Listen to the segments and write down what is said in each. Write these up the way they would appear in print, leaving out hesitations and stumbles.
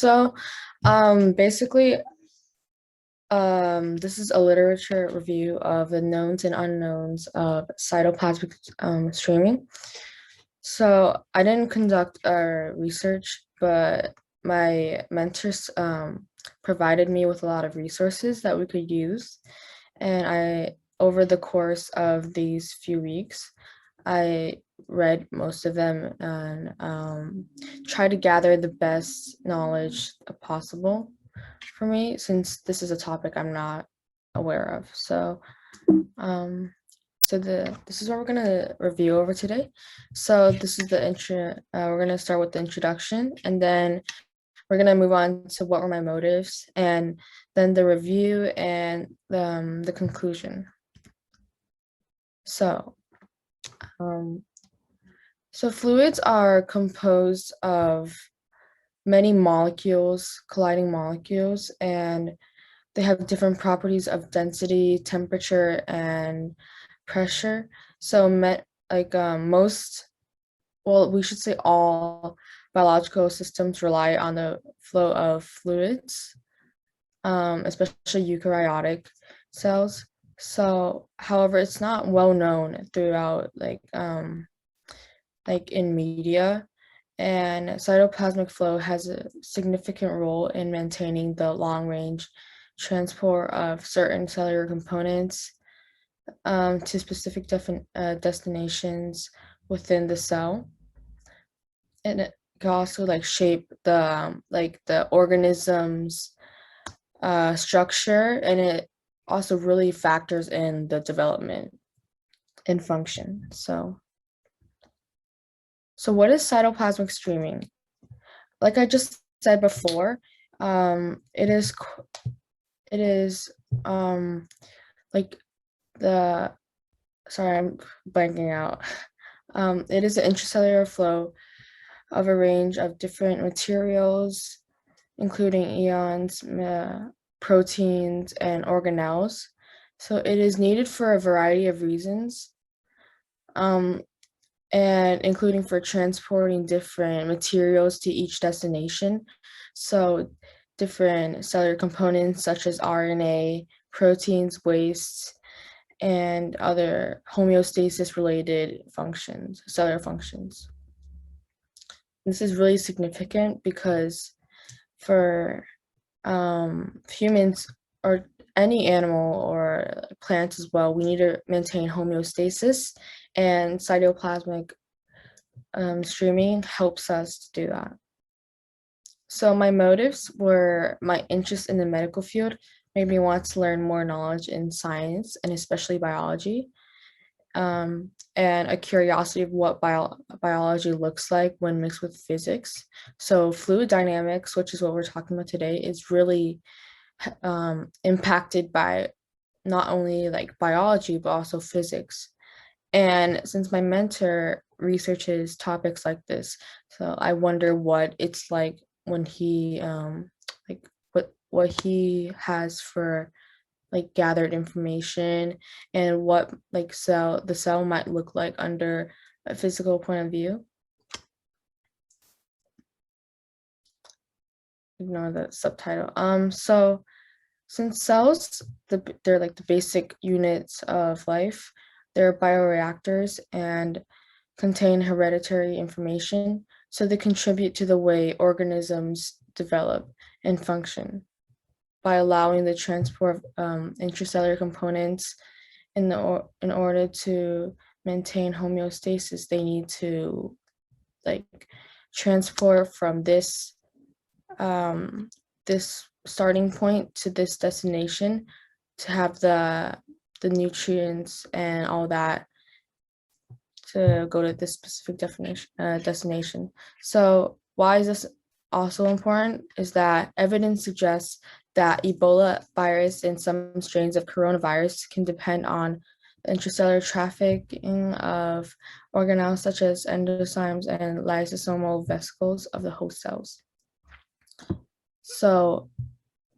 So, basically, this is a literature review of the knowns and unknowns of cytoplasmic streaming. So, I didn't conduct research, but my mentors provided me with a lot of resources that we could use. And over the course of these few weeks, I read most of them and try to gather the best knowledge possible for me, since this is a topic I'm not aware of. Um, this is what we're gonna review over today. So this is the intro. We're gonna start with the introduction, and then we're gonna move on to what were my motives, and then the review and the conclusion. So, um, so fluids are composed of many molecules, colliding molecules, and they have different properties of density, temperature, and pressure. So we should say all biological systems rely on the flow of fluids, especially eukaryotic cells. So, however, it's not well known throughout like in media, and cytoplasmic flow has a significant role in maintaining the long-range transport of certain cellular components to specific destinations within the cell, and it can also shape the organism's structure, and it also really factors in the development and function. So what is cytoplasmic streaming? Like I just said before, it is like the sorry, I'm blanking out. It is an intracellular flow of a range of different materials, including ions, proteins, and organelles. So it is needed for a variety of reasons, and including for transporting different materials to each destination. So different cellular components such as RNA, proteins, wastes, and other homeostasis related functions, cellular functions. This is really significant because for humans or any animal or plants as well, we need to maintain homeostasis, and cytoplasmic streaming helps us to do that. So my motives were my interest in the medical field made me want to learn more knowledge in science and especially biology, and a curiosity of what biology looks like when mixed with physics. So fluid dynamics, which is what we're talking about today, is really impacted by not only biology but also physics. And since my mentor researches topics like this, so I wonder what it's like when he like what he has for gathered information, and what the cell might look like under a physical point of view. Ignore the subtitle. So since cells, they're like the basic units of life, they're bioreactors and contain hereditary information, so they contribute to the way organisms develop and function by allowing the transport of intracellular components. In order to maintain homeostasis, they need to transport from this this starting point to this destination to have the nutrients and all that to go to this specific destination. So why is this also important is that evidence suggests that Ebola virus and some strains of coronavirus can depend on the intracellular trafficking of organelles such as endosomes and lysosomal vesicles of the host cells. So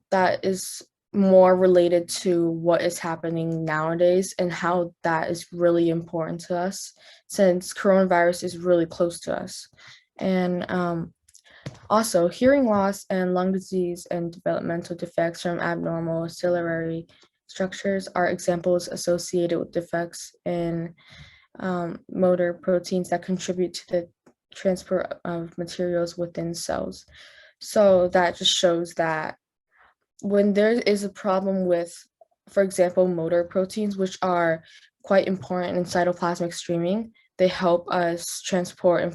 that is more related to what is happening nowadays and how that is really important to us, since coronavirus is really close to us. And Also, hearing loss and lung disease and developmental defects from abnormal ciliary structures are examples associated with defects in motor proteins that contribute to the transport of materials within cells. So that just shows that when there is a problem with, for example, motor proteins, which are quite important in cytoplasmic streaming, they help us transport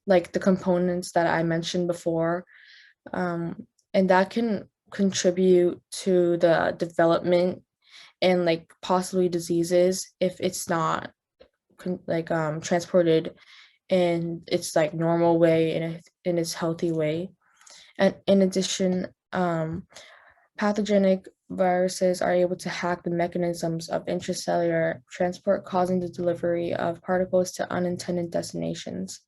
like the components that I mentioned before, and that can contribute to the development and like possibly diseases if it's not transported in its like normal way, in its healthy way. And in addition, pathogenic viruses are able to hack the mechanisms of intracellular transport, causing the delivery of particles to unintended destinations.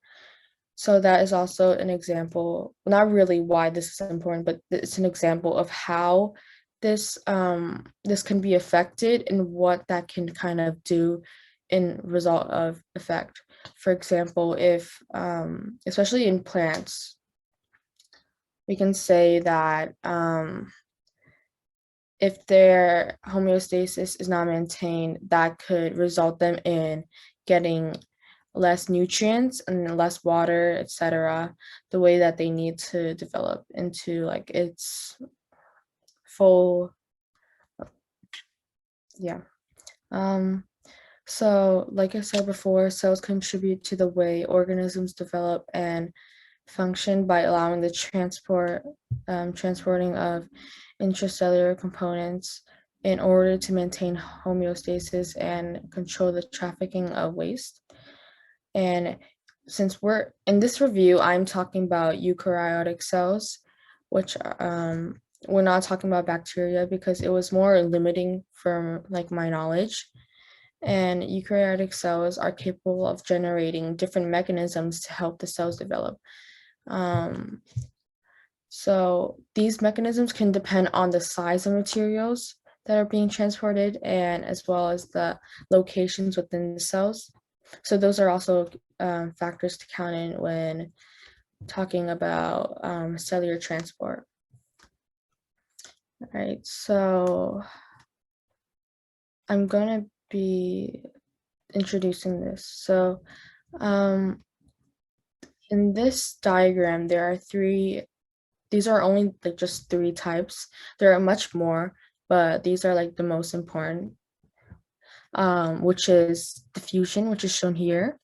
So that is also an example, not really why this is important, but it's an example of how this can be affected and what that can kind of do in result of effect. For example, if especially in plants, we can say that if their homeostasis is not maintained, that could result them in getting less nutrients and less water, etc., the way that they need to develop into like its full, yeah. So like I said before, cells contribute to the way organisms develop and function by allowing the transporting of intracellular components in order to maintain homeostasis and control the trafficking of waste. And since we're in this review, I'm talking about eukaryotic cells, which we're not talking about bacteria because it was more limiting from like my knowledge. And eukaryotic cells are capable of generating different mechanisms to help the cells develop. So these mechanisms can depend on the size of materials that are being transported and as well as the locations within the cells. So those are also factors to count in when talking about cellular transport. All right, so I'm gonna be introducing this. So in this diagram, there are these are only like just 3 types. There are much more, but these are like the most important, which is diffusion, which is shown here,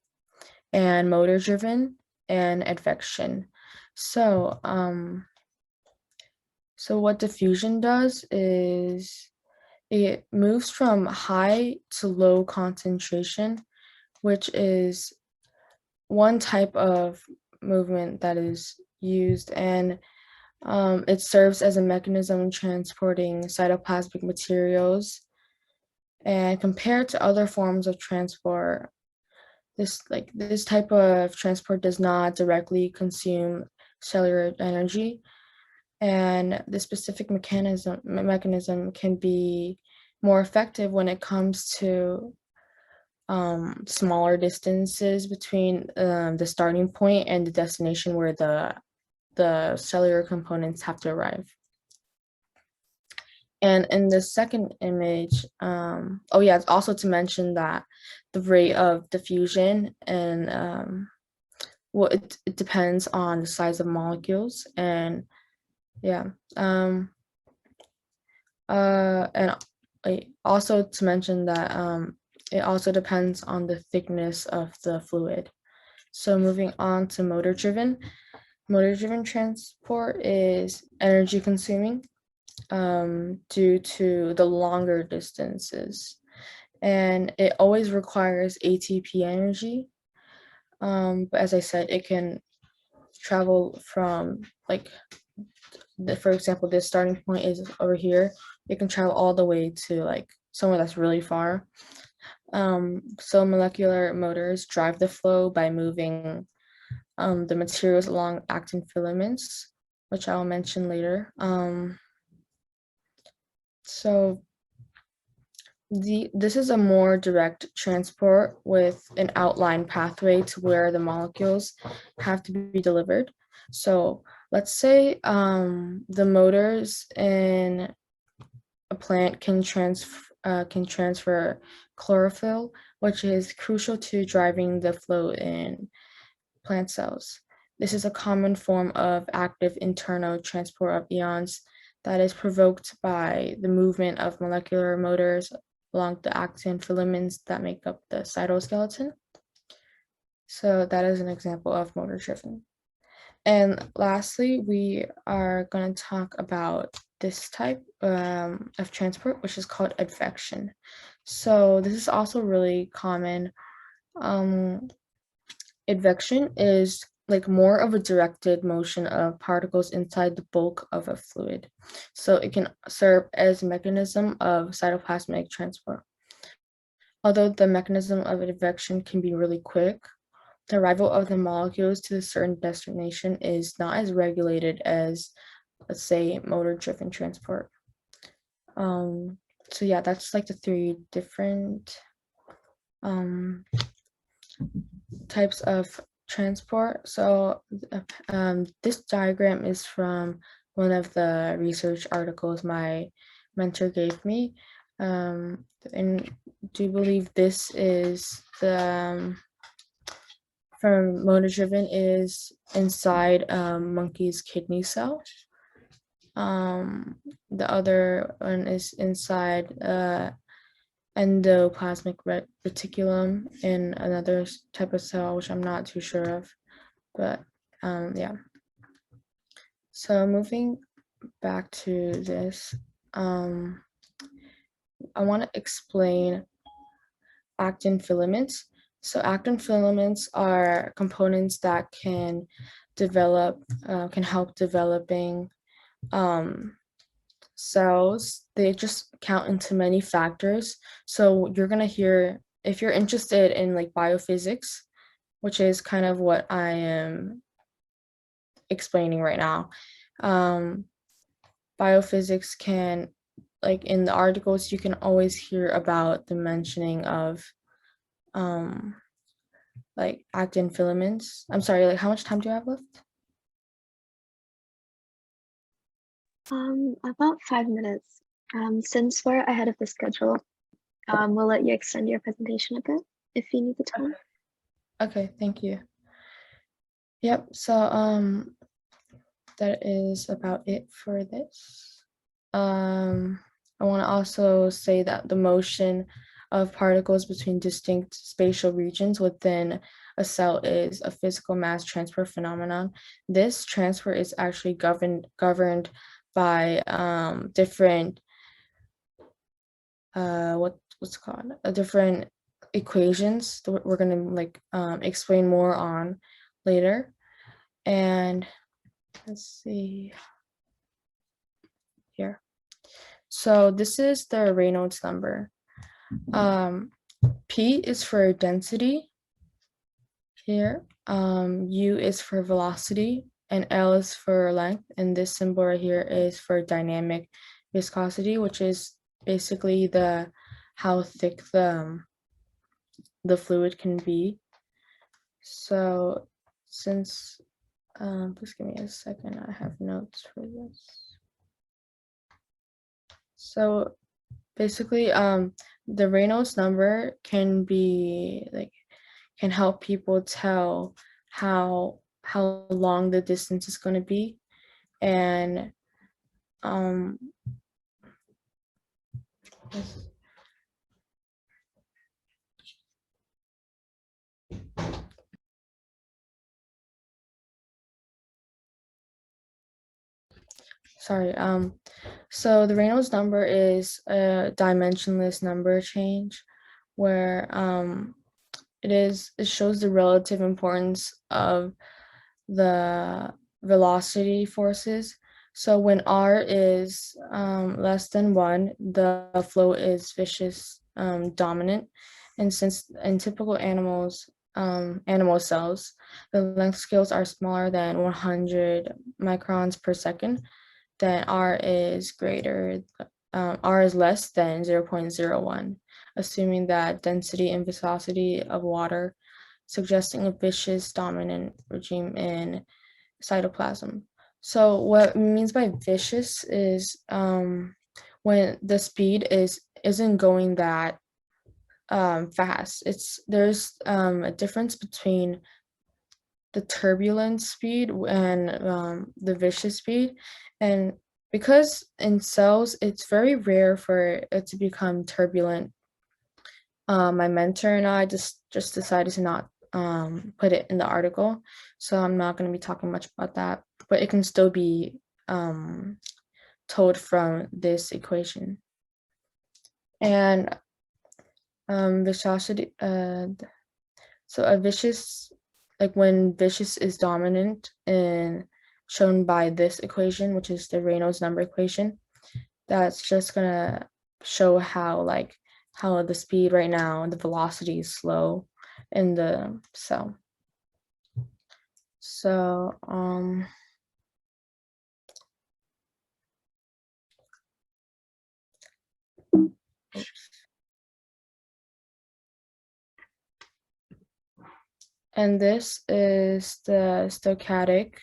and motor driven, and advection. So what diffusion does is it moves from high to low concentration, which is one type of movement that is used, and it serves as a mechanism transporting cytoplasmic materials. And compared to other forms of transport, this type of transport does not directly consume cellular energy, and the specific mechanism can be more effective when it comes to smaller distances between the starting point and the destination where the cellular components have to arrive. And in the second image, oh yeah, it's also to mention that the rate of diffusion and it depends on the size of molecules, and yeah, and also to mention that it also depends on the thickness of the fluid. So moving on to motor driven transport is energy consuming due to the longer distances, and it always requires ATP energy. But as I said, it can travel from for example, this starting point is over here. It can travel all the way to like somewhere that's really far. So molecular motors drive the flow by moving the materials along actin filaments, which I will mention later. So this is a more direct transport with an outlined pathway to where the molecules have to be delivered. So let's say the motors in a plant can transfer chlorophyll, which is crucial to driving the flow in plant cells. This is a common form of active internal transport of ions that is provoked by the movement of molecular motors along the actin filaments that make up the cytoskeleton. So that is an example of motor driven. And lastly, we are going to talk about this type of transport, which is called advection. So this is also really common. Advection is like more of a directed motion of particles inside the bulk of a fluid. So it can serve as a mechanism of cytoplasmic transport. Although the mechanism of advection can be really quick, the arrival of the molecules to a certain destination is not as regulated as, let's say, motor-driven transport. So yeah, that's like the three different types of transport. So this diagram is from one of the research articles my mentor gave me. And do you believe this is the from motor driven is inside monkey's kidney cell. The other one is inside endoplasmic reticulum in another type of cell, which I'm not too sure of, but yeah. So moving back to this, I want to explain actin filaments. So actin filaments are components that can help developing cells. They just count into many factors. So you're gonna hear, if you're interested in like biophysics, which is kind of what I am explaining right now, biophysics can, like in the articles, you can always hear about the mentioning of like actin filaments. I'm sorry, like how much time do you have left? About 5 minutes. Since we're ahead of the schedule, we'll let you extend your presentation a bit if you need the time. Okay, thank you. Yep, so that is about it for this. I want to also say that the motion of particles between distinct spatial regions within a cell is a physical mass transfer phenomenon. This transfer is actually governed by different what's called different equations that we're gonna like explain more on later. And let's see here. So this is the Reynolds number. P is for density here. U is for velocity, and L is for length. And this symbol right here is for dynamic viscosity, which is basically how thick the fluid can be. So since please give me a second, I have notes for this. So basically the Reynolds number can be like can help people tell how long the distance is going to be, and sorry, so the Reynolds number is a dimensionless number change where it shows the relative importance of the velocity forces. So when R is less than 1, the flow is viscous dominant. And since in typical animal cells, the length scales are smaller than 100 microns per second, then R is less than 0.01, assuming that density and viscosity of water, suggesting a viscous dominant regime in cytoplasm. So what it means by vicious is when the speed isn't going that fast. There's a difference between the turbulent speed and the vicious speed, and because in cells it's very rare for it to become turbulent. My mentor and I just decided to not put it in the article, so I'm not going to be talking much about that, but it can still be told from this equation. And viscosity, so a vicious, like when vicious is dominant and shown by this equation, which is the Reynolds number equation, that's just gonna show how the speed right now and the velocity is slow in the cell. So and this is the stochastic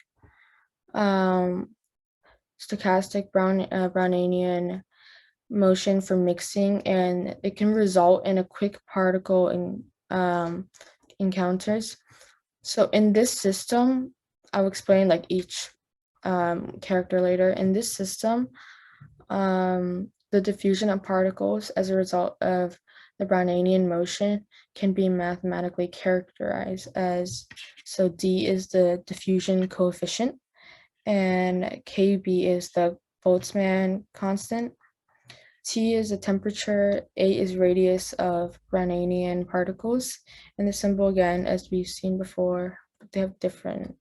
Brownian motion for mixing, and it can result in a quick particle encounters. So in this system, I'll explain like each character later. In this system, the diffusion of particles as a result of the Brownian motion can be mathematically characterized as, so D is the diffusion coefficient and KB is the Boltzmann constant. T is the temperature, A is radius of Brownian particles, and the symbol again, as we've seen before, they have different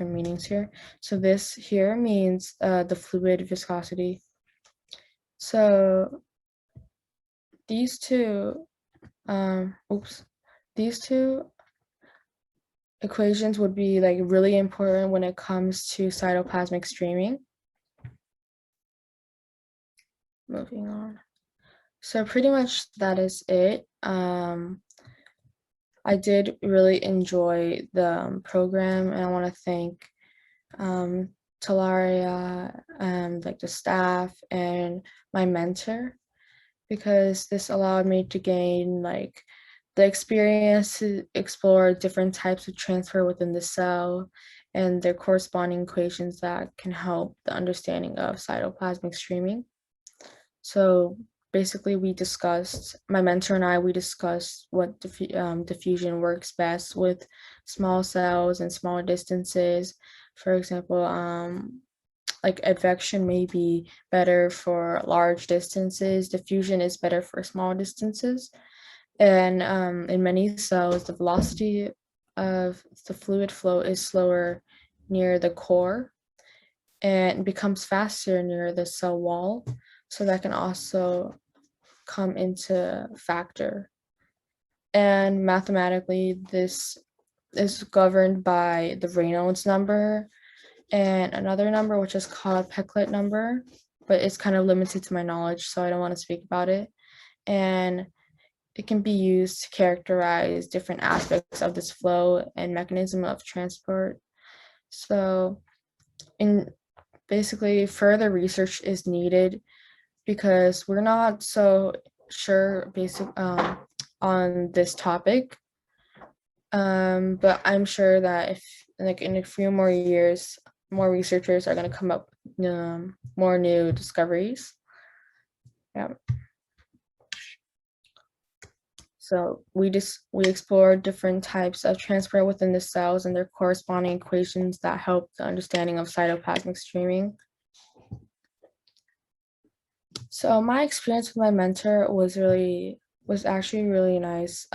meanings here. So this here means the fluid viscosity. So these two, these two equations would be like really important when it comes to cytoplasmic streaming. Moving on. So pretty much that is it. I did really enjoy the program, and I want to thank Talaria, like the staff and my mentor, because this allowed me to gain like the experience to explore different types of transfer within the cell and their corresponding equations that can help the understanding of cytoplasmic streaming. So basically my mentor and I, we discussed what diffusion works best with small cells and smaller distances. For example, like advection may be better for large distances, diffusion is better for small distances. And in many cells, the velocity of the fluid flow is slower near the core and becomes faster near the cell wall. So that can also come into factor. And mathematically, this is governed by the Reynolds number and another number, which is called Peclet number, but it's kind of limited to my knowledge, so I don't want to speak about it. And it can be used to characterize different aspects of this flow and mechanism of transport. So in basically further research is needed because we're not so sure on this topic. But I'm sure that if like in a few more years, more researchers are going to come up with more new discoveries. Yeah. So we explored different types of transport within the cells and their corresponding equations that help the understanding of cytoplasmic streaming. So my experience with my mentor was actually really nice.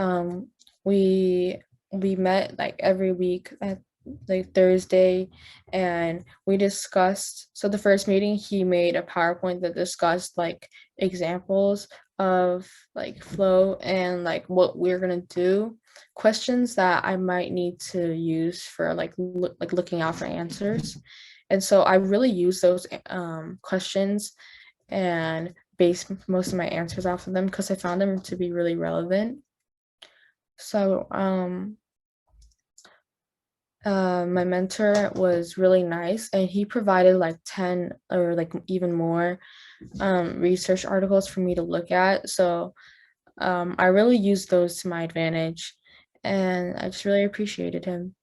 We met like every week at like Thursday, and we discussed. So the first meeting, he made a PowerPoint that discussed like examples of like flow and like what we're gonna do, questions that I might need to use for like looking out for answers. And so I really use those questions and base most of my answers off of them because I found them to be really relevant. So My mentor was really nice, and he provided like 10 or like even more research articles for me to look at. So I really used those to my advantage, and I just really appreciated him.